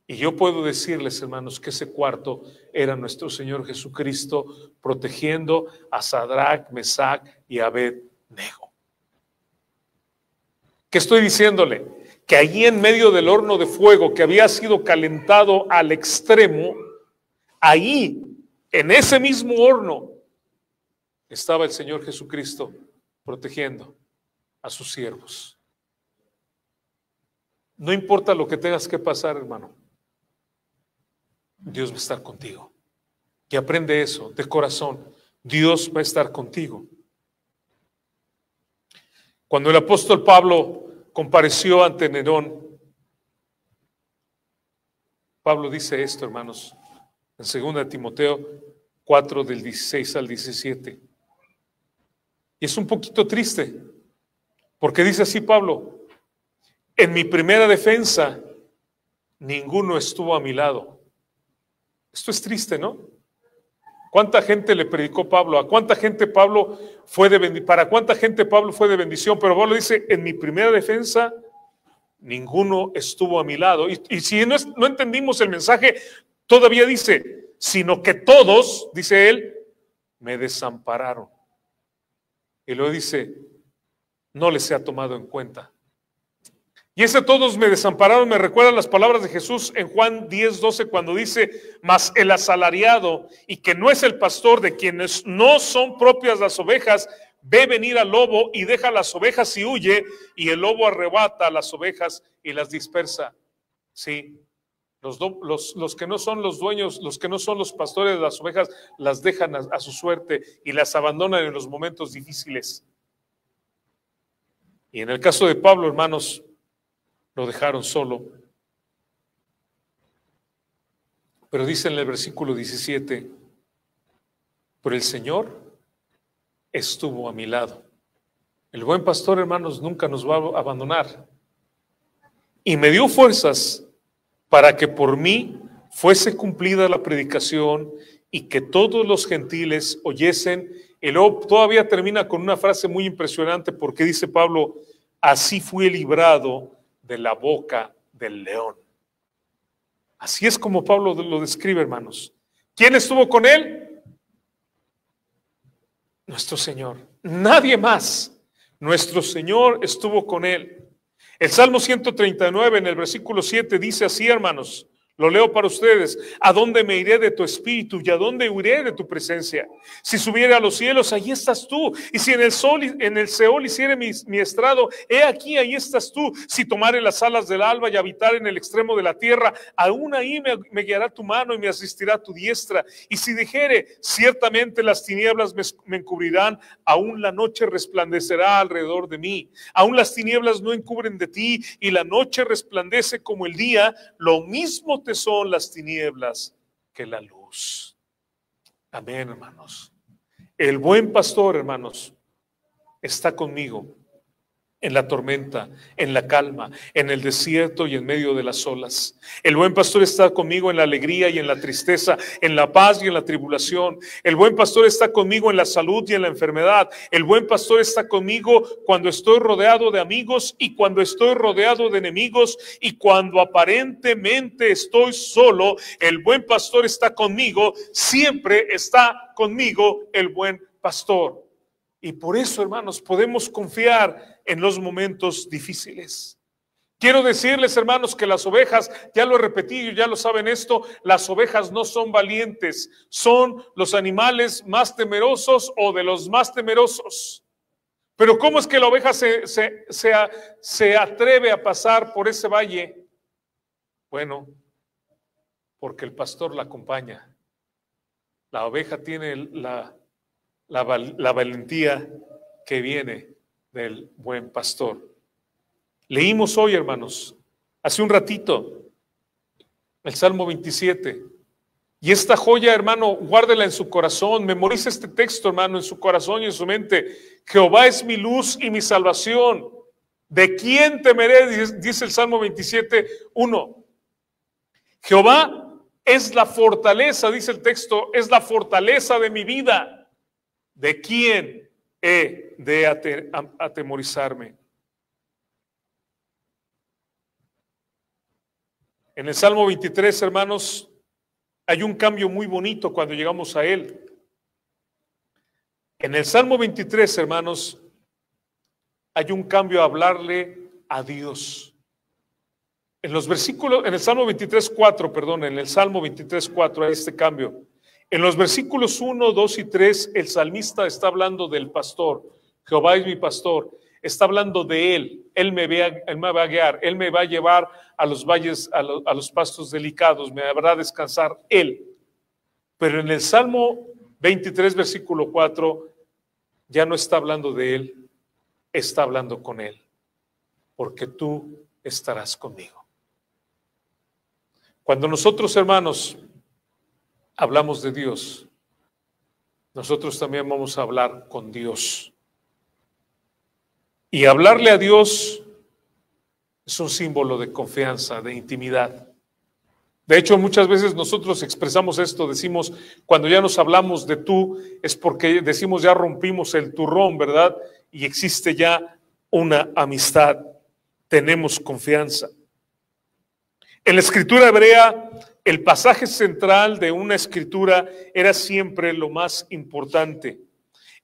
Y yo puedo decirles, hermanos, que ese cuarto era nuestro Señor Jesucristo protegiendo a Sadrach, Mesach y Abed-nego. ¿Qué estoy diciéndole? Que allí en medio del horno de fuego que había sido calentado al extremo, ahí, en ese mismo horno, estaba el Señor Jesucristo protegiendo a sus siervos. No importa lo que tengas que pasar, hermano, Dios va a estar contigo. Y aprende eso de corazón. Dios va a estar contigo. Cuando el apóstol Pablo compareció ante Nerón, Pablo dice esto, hermanos, en 2 Timoteo 4, del 16 al 17. Y es un poquito triste, porque dice así Pablo: en mi primera defensa, ninguno estuvo a mi lado. Esto es triste, ¿no? ¿Cuánta gente le predicó Pablo? ¿A cuánta gente Pablo fue de bendición? ¿Para cuánta gente Pablo fue de bendición? Pero Pablo dice: en mi primera defensa, ninguno estuvo a mi lado. Y si no entendimos el mensaje, todavía dice: sino que todos, dice él, me desampararon. Y luego dice: no les ha tomado en cuenta. Y ese todos me desampararon me recuerda las palabras de Jesús en Juan 10, 12, cuando dice: mas el asalariado, y que no es el pastor, de quienes no son propias las ovejas, ve venir al lobo y deja las ovejas y huye, y el lobo arrebata a las ovejas y las dispersa. Sí, los que no son los dueños, los que no son los pastores de las ovejas, las dejan a su suerte y las abandonan en los momentos difíciles. Y en el caso de Pablo, hermanos, lo dejaron solo. Pero dice en el versículo 17: pero el Señor estuvo a mi lado. El buen pastor, hermanos, nunca nos va a abandonar. Y me dio fuerzas para que por mí fuese cumplida la predicación y que todos los gentiles oyesen. Y luego todavía termina con una frase muy impresionante, porque dice Pablo: así fui librado de la boca del león. Así es como Pablo lo describe, hermanos. ¿Quién estuvo con él? Nuestro Señor. Nadie más. Nuestro Señor estuvo con él. El Salmo 139 en el versículo 7 dice así, hermanos. Lo leo para ustedes: ¿a dónde me iré de tu espíritu y a dónde huiré de tu presencia? Si subiere a los cielos, allí estás tú. Y si en el Seol hiciere mi estrado, he aquí, ahí estás tú. Si tomare las alas del alba y habitar en el extremo de la tierra, aún ahí me guiará tu mano y me asistirá tu diestra. Y si dijere, ciertamente las tinieblas me encubrirán, aún la noche resplandecerá alrededor de mí. Aún las tinieblas no encubren de ti y la noche resplandece como el día, lo mismo son las tinieblas que la luz. Amén, hermanos. El buen pastor, hermanos, está conmigo. en la tormenta, en la calma, en el desierto y en medio de las olas. El buen pastor está conmigo en la alegría y en la tristeza, en la paz y en la tribulación. El buen pastor está conmigo en la salud y en la enfermedad. El buen pastor está conmigo cuando estoy rodeado de amigos y cuando estoy rodeado de enemigos y cuando aparentemente estoy solo. El buen pastor está conmigo, siempre está conmigo el buen pastor. Y por eso, hermanos, podemos confiar en los momentos difíciles. Quiero decirles, hermanos, que las ovejas, ya lo he repetido, ya lo saben esto, las ovejas no son valientes, son los animales más temerosos o de los más temerosos. Pero ¿cómo es que la oveja se atreve a pasar por ese valle? Bueno, porque el pastor la acompaña. La oveja tiene la valentía que viene del buen pastor. Leímos hoy, hermanos, hace un ratito, el Salmo 27. Y esta joya, hermano, guárdela en su corazón, memoriza este texto, hermano, en su corazón y en su mente. Jehová es mi luz y mi salvación. ¿De quién temeré? Dice el Salmo 27, 1. Jehová es la fortaleza, dice el texto, es la fortaleza de mi vida. ¿De quién he de atemorizarme? En el Salmo 23, hermanos, hay un cambio muy bonito cuando llegamos a él. En el Salmo 23, hermanos, hay un cambio a hablarle a Dios. En los versículos, en el Salmo 23:4, perdón, en el Salmo 23:4 hay este cambio. En los versículos 1, 2 y 3, el salmista está hablando del pastor. Jehová es mi pastor. Está hablando de él. Él me va a guiar. Él me va a llevar a los valles, a los pastos delicados. Me habrá descansar él. Pero en el Salmo 23, versículo 4, ya no está hablando de él. Está hablando con él. Porque tú estarás conmigo. Cuando nosotros, hermanos, hablamos de Dios, nosotros también vamos a hablar con Dios. Y hablarle a Dios es un símbolo de confianza, de intimidad. De hecho, muchas veces nosotros expresamos esto, decimos, cuando ya nos hablamos de tú, es porque decimos ya rompimos el turrón, ¿verdad? Y existe ya una amistad, tenemos confianza. En la escritura hebrea, el pasaje central de una escritura era siempre lo más importante.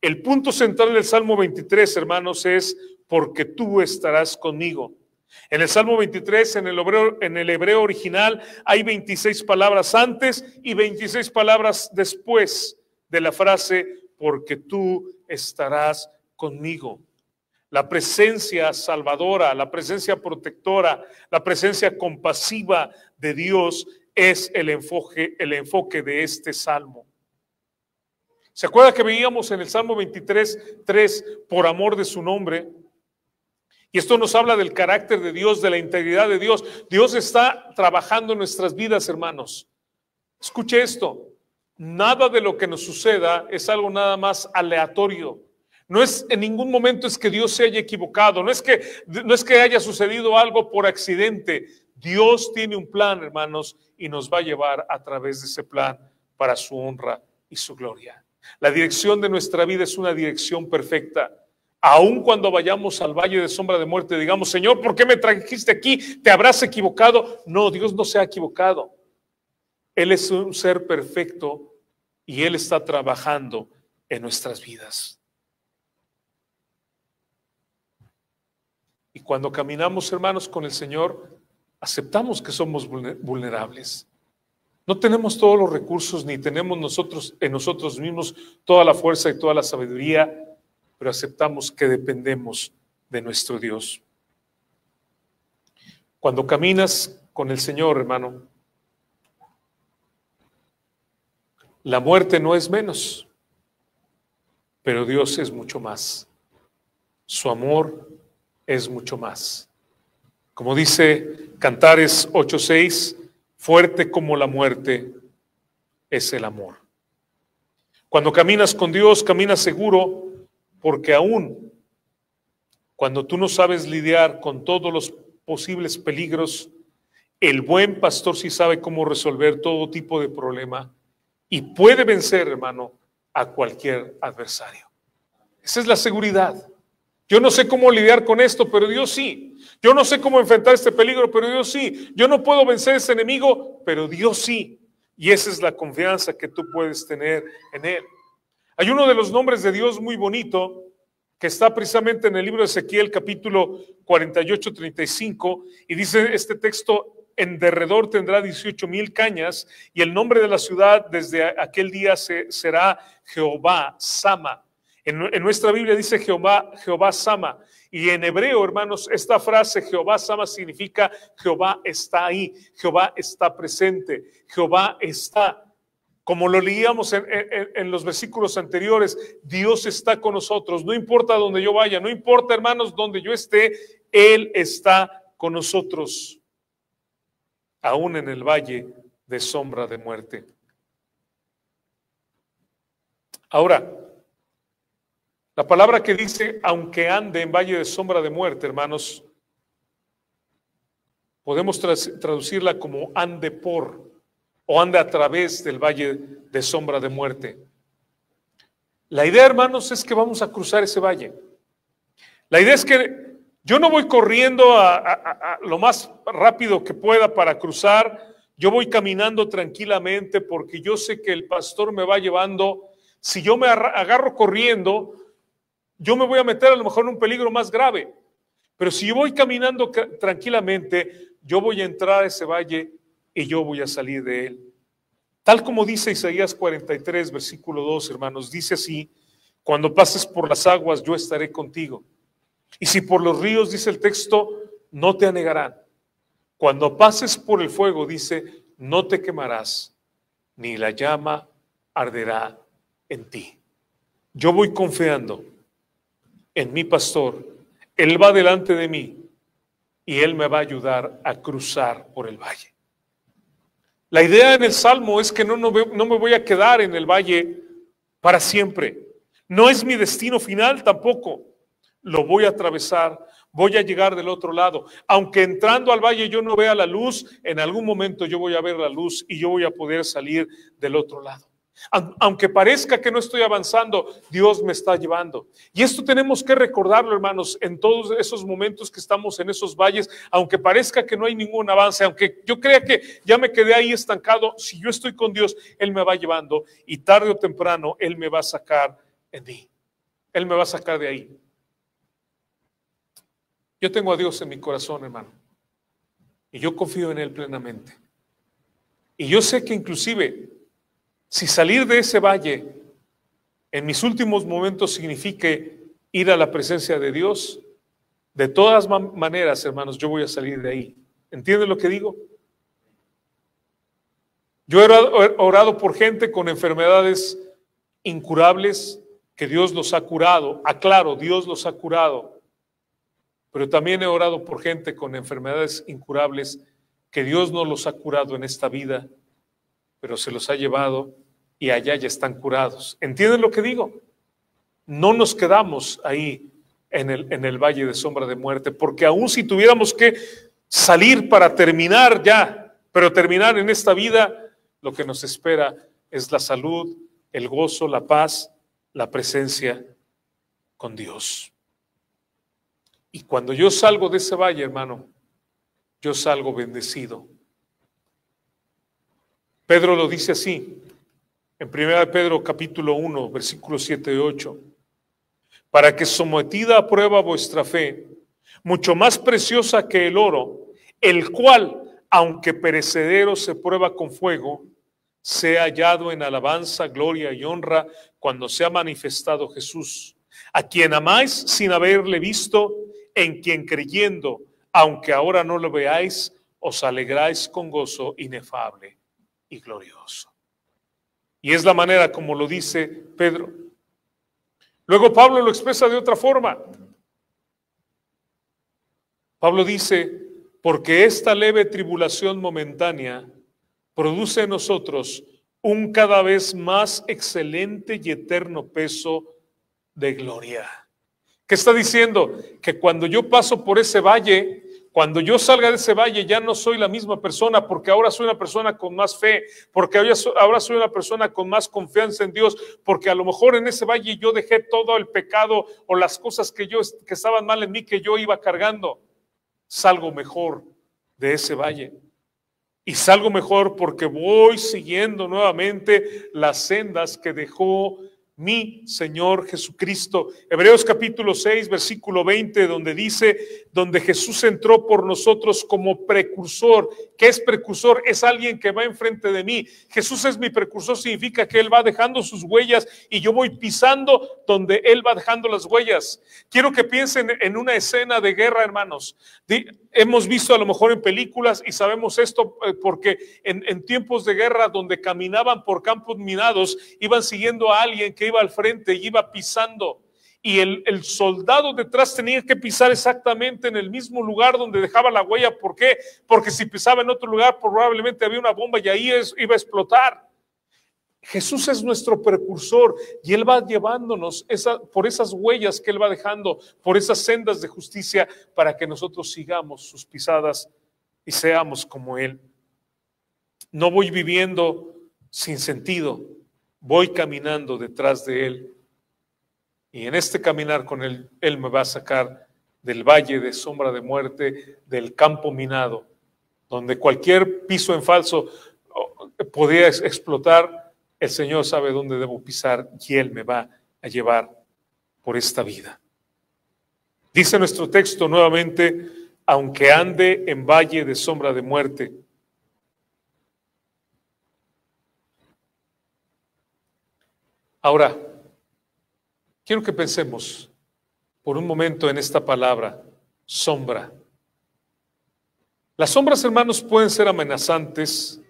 El punto central del Salmo 23, hermanos, es porque tú estarás conmigo. En el Salmo 23, en el hebreo original, hay 26 palabras antes y 26 palabras después de la frase, porque tú estarás conmigo. La presencia salvadora, la presencia protectora, la presencia compasiva de Dios es el enfoque de este salmo. ¿Se acuerda que veíamos en el Salmo 23:3, por amor de su nombre? Y esto nos habla del carácter de Dios, de la integridad de Dios. Dios está trabajando en nuestras vidas, hermanos. Escuche esto, nada de lo que nos suceda es algo nada más aleatorio. No es en ningún momento es que Dios se haya equivocado, no es que haya sucedido algo por accidente. Dios tiene un plan, hermanos, y nos va a llevar a través de ese plan para su honra y su gloria. La dirección de nuestra vida es una dirección perfecta. Aun cuando vayamos al valle de sombra de muerte, digamos, Señor, ¿por qué me trajiste aquí? ¿Te habrás equivocado? No, Dios no se ha equivocado. Él es un ser perfecto y Él está trabajando en nuestras vidas. Y cuando caminamos, hermanos, con el Señor, aceptamos que somos vulnerables. No tenemos todos los recursos, ni tenemos en nosotros mismos toda la fuerza y toda la sabiduría, pero aceptamos que dependemos de nuestro Dios. Cuando caminas con el Señor, hermano, la muerte no es menos, pero Dios es mucho más. Su amor es mucho más. Como dice Cantares 8:6, fuerte como la muerte es el amor. Cuando caminas con Dios, caminas seguro, porque aún Cuando tú no sabes lidiar con todos los posibles peligros, el buen pastor sí sabe cómo resolver todo tipo de problema y puede vencer, hermano, a cualquier adversario. Esa es la seguridad. Yo no sé cómo lidiar con esto, pero Dios sí. Yo no sé cómo enfrentar este peligro, pero Dios sí. Yo no puedo vencer a este enemigo, pero Dios sí. Y esa es la confianza que tú puedes tener en Él. Hay uno de los nombres de Dios muy bonito que está precisamente en el libro de Ezequiel, capítulo 48-35, y dice este texto: en derredor tendrá 18,000 cañas, y el nombre de la ciudad desde aquel día será Jehová Sama. En nuestra Biblia dice Jehová Sama, y en hebreo, hermanos, esta frase Jehová Sama significa Jehová está ahí, Jehová está presente, Jehová está. Como lo leíamos en los versículos anteriores, Dios está con nosotros. No importa donde yo vaya, no importa, hermanos, donde yo esté, Él está con nosotros, aún en el valle de sombra de muerte. Ahora, la palabra que dice, aunque ande en valle de sombra de muerte, hermanos, podemos traducirla como ande por, o ande a través del valle de sombra de muerte. La idea, hermanos, es que vamos a cruzar ese valle. La idea es que yo no voy corriendo a lo más rápido que pueda para cruzar. Yo voy caminando tranquilamente porque yo sé que el pastor me va llevando. Si yo me agarro corriendo, yo me voy a meter a lo mejor en un peligro más grave. Pero si yo voy caminando tranquilamente, yo voy a entrar a ese valle y yo voy a salir de él. Tal como dice Isaías 43, versículo 2, hermanos, dice así: cuando pases por las aguas, yo estaré contigo. Y si por los ríos, dice el texto, no te anegarán. Cuando pases por el fuego, dice, no te quemarás, ni la llama arderá en ti. Yo voy confiando en mi pastor. Él va delante de mí y Él me va a ayudar a cruzar por el valle. La idea en el Salmo es que no me voy a quedar en el valle para siempre. No es mi destino final tampoco. Lo voy a atravesar, voy a llegar del otro lado. Aunque entrando al valle yo no vea la luz, en algún momento yo voy a ver la luz y yo voy a poder salir del otro lado. Aunque parezca que no estoy avanzando, Dios me está llevando. Y esto tenemos que recordarlo, hermanos, en todos esos momentos que estamos en esos valles, aunque parezca que no hay ningún avance, aunque yo crea que ya me quedé ahí estancado, si yo estoy con Dios, Él me va llevando y tarde o temprano Él me va a sacar en mí. Él me va a sacar de ahí. Yo tengo a Dios en mi corazón, hermano, y yo confío en Él plenamente. Y yo sé que inclusive si salir de ese valle en mis últimos momentos signifique ir a la presencia de Dios, de todas maneras, hermanos, yo voy a salir de ahí. ¿Entienden lo que digo? Yo he orado por gente con enfermedades incurables que Dios los ha curado. Aclaro, Dios los ha curado. Pero también he orado por gente con enfermedades incurables que Dios no los ha curado en esta vida, pero se los ha llevado y allá ya están curados. ¿Entienden lo que digo? No nos quedamos ahí en el valle de sombra de muerte, porque aún si tuviéramos que salir para terminar ya, pero terminar en esta vida, lo que nos espera es la salud, el gozo, la paz, la presencia con Dios. Y cuando yo salgo de ese valle, hermano, yo salgo bendecido. Pedro lo dice así, en 1 Pedro capítulo 1, versículos 7 y 8. Para que sometida a prueba vuestra fe, mucho más preciosa que el oro, el cual, aunque perecedero se prueba con fuego, sea hallado en alabanza, gloria y honra cuando sea manifestado Jesús, a quien amáis sin haberle visto, en quien creyendo, aunque ahora no lo veáis, os alegráis con gozo inefable y glorioso. Y es la manera como lo dice Pedro. Luego Pablo lo expresa de otra forma. Pablo dice, porque esta leve tribulación momentánea produce en nosotros un cada vez más excelente y eterno peso de gloria, ¿Qué está diciendo? Que cuando yo paso por ese valle, cuando yo salga de ese valle, ya no soy la misma persona, porque ahora soy una persona con más fe, porque ahora soy una persona con más confianza en Dios, porque a lo mejor en ese valle yo dejé todo el pecado o las cosas que estaban mal en mí, que yo iba cargando. Salgo mejor de ese valle. Y salgo mejor porque voy siguiendo nuevamente las sendas que dejó mi Señor Jesucristo. Hebreos capítulo 6, versículo 20, donde dice, donde Jesús entró por nosotros como precursor. ¿Qué es precursor? Es alguien que va enfrente de mí. Jesús es mi precursor, significa que Él va dejando sus huellas y yo voy pisando donde Él va dejando las huellas. Quiero que piensen en una escena de guerra, hermanos. Hemos visto a lo mejor en películas y sabemos esto porque en tiempos de guerra donde caminaban por campos minados, iban siguiendo a alguien que iba al frente y iba pisando, y el soldado detrás tenía que pisar exactamente en el mismo lugar donde dejaba la huella. ¿Por qué? Porque si pisaba en otro lugar probablemente había una bomba y ahí iba a explotar. Jesús es nuestro precursor y Él va llevándonos por esas huellas que Él va dejando, por esas sendas de justicia, para que nosotros sigamos sus pisadas y seamos como Él. No voy viviendo sin sentido, voy caminando detrás de Él. Y en este caminar con Él, Él me va a sacar del valle de sombra de muerte, del campo minado, donde cualquier piso en falso podría explotar. El Señor sabe dónde debo pisar y Él me va a llevar por esta vida. Dice nuestro texto nuevamente, aunque ande en valle de sombra de muerte. Ahora, quiero que pensemos por un momento en esta palabra, sombra. Las sombras, hermanos, pueden ser amenazantes,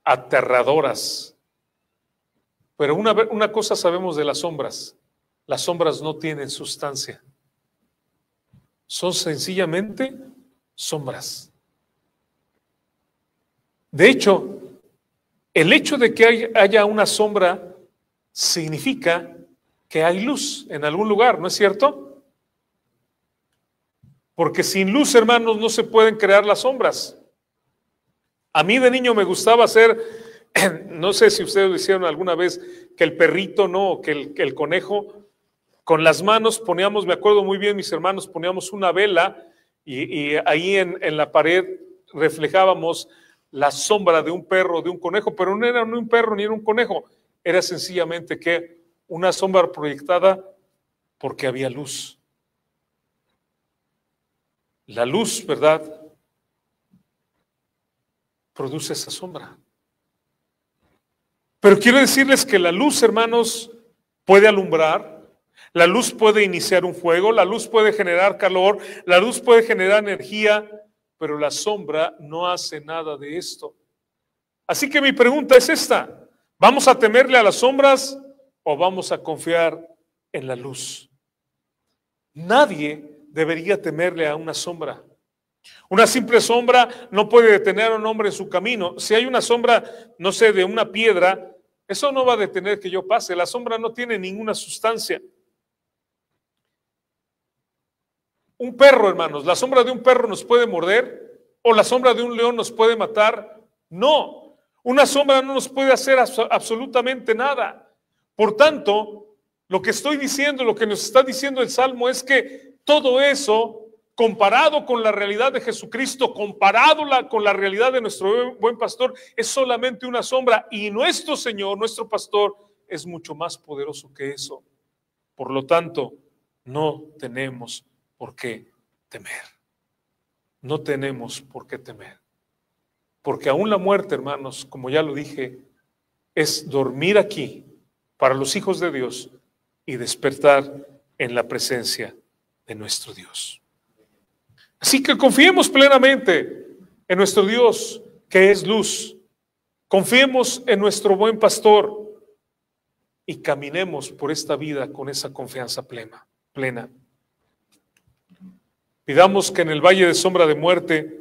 aterradoras. Pero una cosa sabemos de las sombras no tienen sustancia. Son sencillamente sombras. De hecho, el hecho de que haya una sombra significa que hay luz en algún lugar, ¿no es cierto? Porque sin luz, hermanos, no se pueden crear las sombras. A mí de niño me gustaba hacer, no sé si ustedes lo hicieron alguna vez, que el perrito, ¿no? Que el conejo, con las manos poníamos, me acuerdo muy bien, mis hermanos, poníamos una vela y ahí en la pared reflejábamos la sombra de un perro, de un conejo, pero no era ni un perro ni era un conejo, era sencillamente que una sombra proyectada porque había luz. La luz, ¿verdad?, produce esa sombra. Pero quiero decirles que la luz, hermanos, puede alumbrar, la luz puede iniciar un fuego, la luz puede generar calor, la luz puede generar energía, pero la sombra no hace nada de esto. Así que mi pregunta es esta: ¿vamos a temerle a las sombras o vamos a confiar en la luz? Nadie debería temerle a una sombra. Una simple sombra no puede detener a un hombre en su camino. Si hay una sombra, no sé, de una piedra, eso no va a detener que yo pase. La sombra no tiene ninguna sustancia. Un perro, hermanos, ¿la sombra de un perro nos puede morder? ¿O la sombra de un león nos puede matar? No, una sombra no nos puede hacer absolutamente nada. Por tanto, lo que estoy diciendo, lo que nos está diciendo el Salmo es que todo eso, comparado con la realidad de Jesucristo, comparado con la realidad de nuestro buen pastor, es solamente una sombra, y nuestro Señor, nuestro pastor, es mucho más poderoso que eso. Por lo tanto, no tenemos por qué temer. No tenemos por qué temer. Porque aún la muerte, hermanos, como ya lo dije, es dormir aquí para los hijos de Dios y despertar en la presencia de nuestro Dios. Así que confiemos plenamente en nuestro Dios, que es luz. Confiemos en nuestro buen pastor y caminemos por esta vida con esa confianza plena. Pidamos que en el valle de sombra de muerte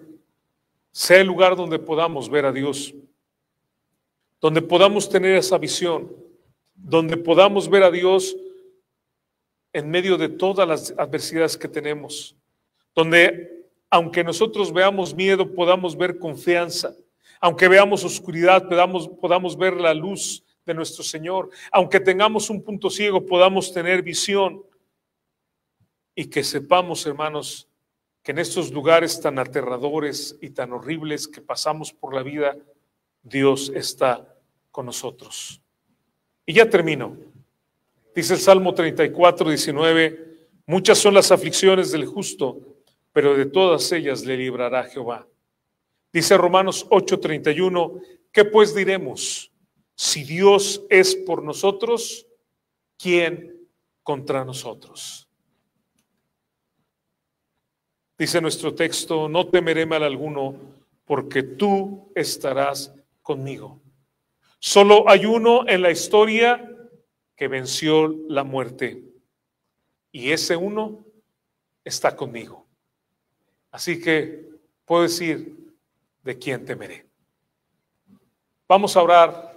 sea el lugar donde podamos ver a Dios, donde podamos tener esa visión, donde podamos ver a Dios en medio de todas las adversidades que tenemos, donde aunque nosotros veamos miedo, podamos ver confianza, aunque veamos oscuridad, podamos ver la luz de nuestro Señor, aunque tengamos un punto ciego, podamos tener visión, y que sepamos, hermanos, que en estos lugares tan aterradores y tan horribles que pasamos por la vida, Dios está con nosotros. Y ya termino. Dice el Salmo 34, 19, muchas son las aflicciones del justo, pero de todas ellas le librará Jehová. Dice Romanos 8, 31, ¿qué pues diremos? Si Dios es por nosotros, ¿quién contra nosotros? Dice nuestro texto, no temeré mal alguno, porque tú estarás conmigo. Solo hay uno en la historia que venció la muerte, y ese uno está conmigo. Así que puedo decir, ¿de quién temeré? Vamos a orar.